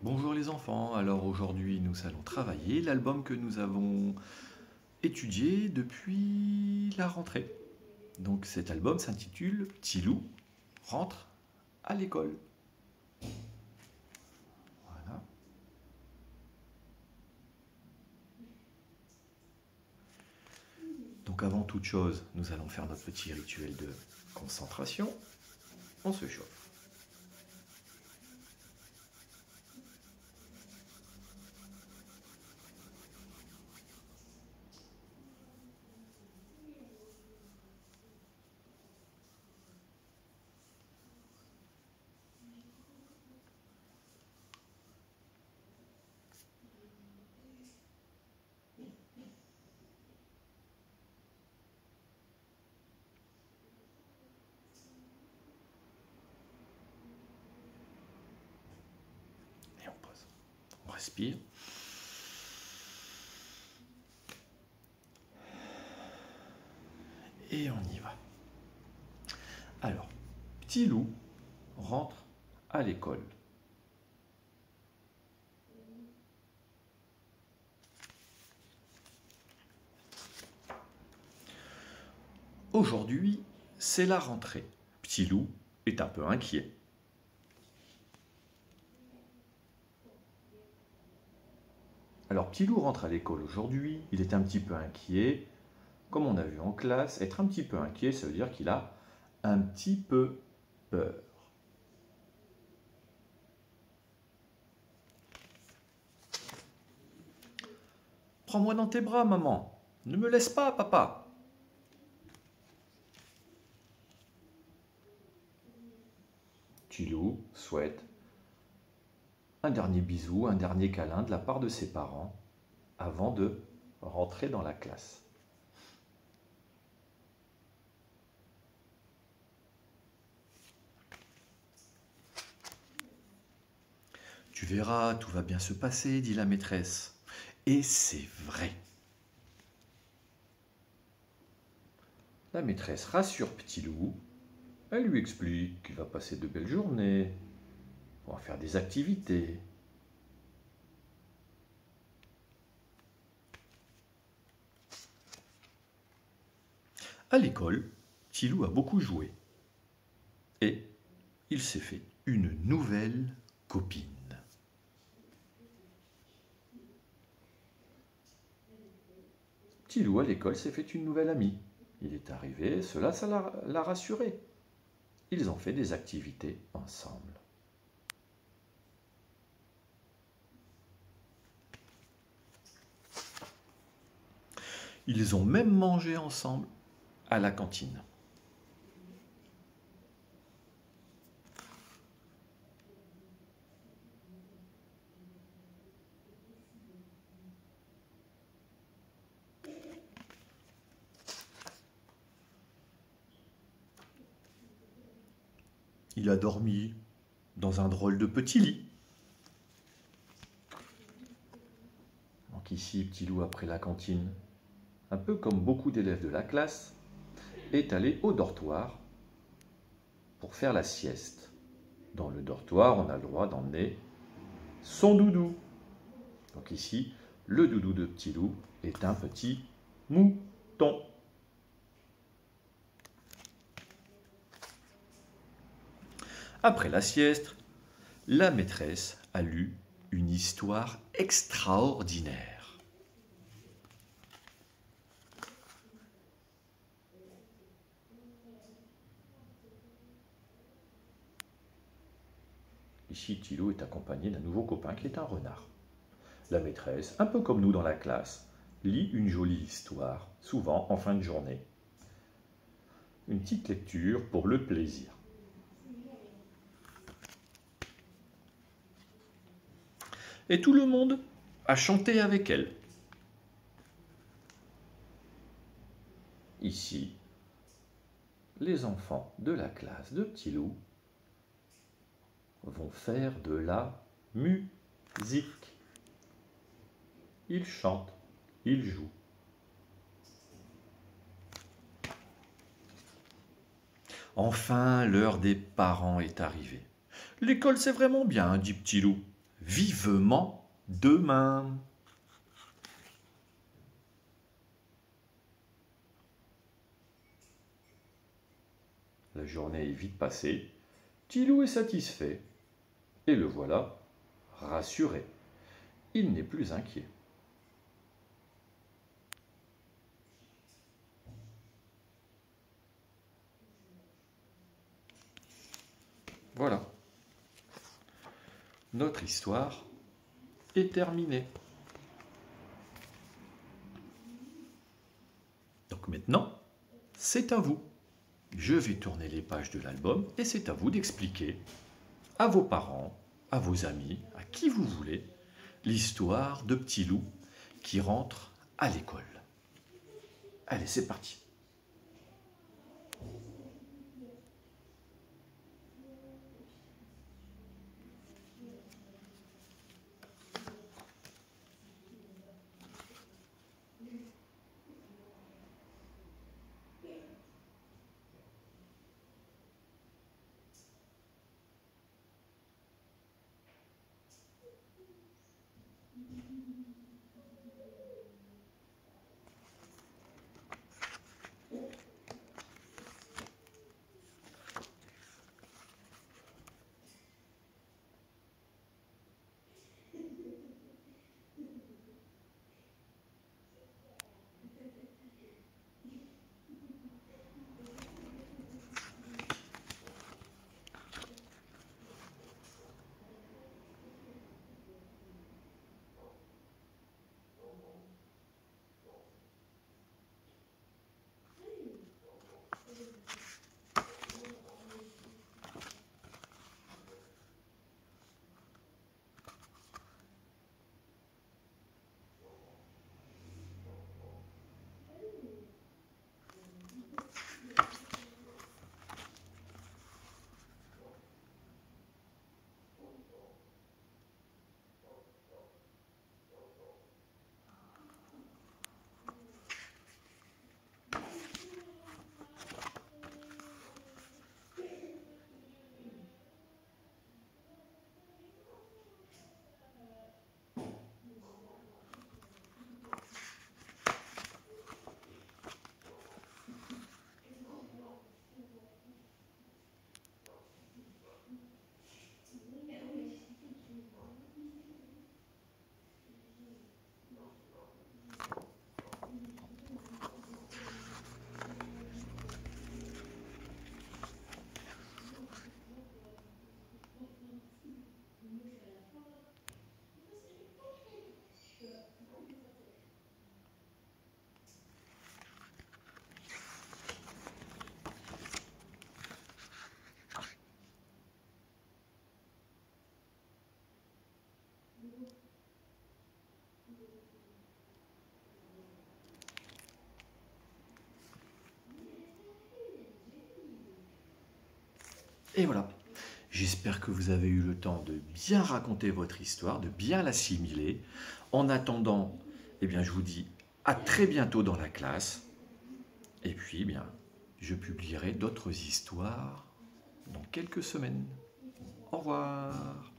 Bonjour les enfants, alors aujourd'hui nous allons travailler l'album que nous avons étudié depuis la rentrée. Donc cet album s'intitule Petit loup rentre à l'école. Voilà. Donc avant toute chose, nous allons faire notre petit rituel de concentration. On se chauffe. Et on pose. On respire. Et on y va. Alors, petit loup rentre à l'école. Aujourd'hui, c'est la rentrée. Petit loup est un peu inquiet. Alors, Petit loup rentre à l'école aujourd'hui, il est un petit peu inquiet. Comme on a vu en classe, être un petit peu inquiet, ça veut dire qu'il a un petit peu peur. Prends-moi dans tes bras, maman. Ne me laisse pas, papa. Petit loup souhaite un dernier bisou, un dernier câlin de la part de ses parents avant de rentrer dans la classe. Tu verras, tout va bien se passer, dit la maîtresse. Et c'est vrai. La maîtresse rassure Petit loup. Elle lui explique qu'il va passer de belles journées, on va faire des activités. À l'école, Petit loup a beaucoup joué. Et il s'est fait une nouvelle copine. Petit loup à l'école s'est fait une nouvelle amie. Il est arrivé, ça l'a rassuré. Ils ont fait des activités ensemble. Ils ont même mangé ensemble à la cantine. Il a dormi dans un drôle de petit lit. Donc ici, Petit loup, après la cantine, un peu comme beaucoup d'élèves de la classe, est allé au dortoir pour faire la sieste. Dans le dortoir, on a le droit d'emmener son doudou. Donc ici, le doudou de Petit loup est un petit mouton. Après la sieste, la maîtresse a lu une histoire extraordinaire. Ici, Petit loup est accompagné d'un nouveau copain qui est un renard. La maîtresse, un peu comme nous dans la classe, lit une jolie histoire, souvent en fin de journée. Une petite lecture pour le plaisir. Et tout le monde a chanté avec elle. Ici, les enfants de la classe de Petit loup vont faire de la musique. Ils chantent, ils jouent. Enfin, l'heure des parents est arrivée. L'école, c'est vraiment bien, dit Petit loup. vivement demain. La journée est vite passée, Petit Loup est satisfait, et le voilà rassuré. Il n'est plus inquiet. Voilà. Notre histoire est terminée. Donc maintenant, c'est à vous. Je vais tourner les pages de l'album et c'est à vous d'expliquer à vos parents, à vos amis, à qui vous voulez, l'histoire de Petit Loup qui rentre à l'école. Allez, c'est parti. Et voilà. J'espère que vous avez eu le temps de bien raconter votre histoire, de bien l'assimiler. En attendant, eh bien, je vous dis à très bientôt dans la classe. Et puis, eh bien, je publierai d'autres histoires dans quelques semaines. Au revoir.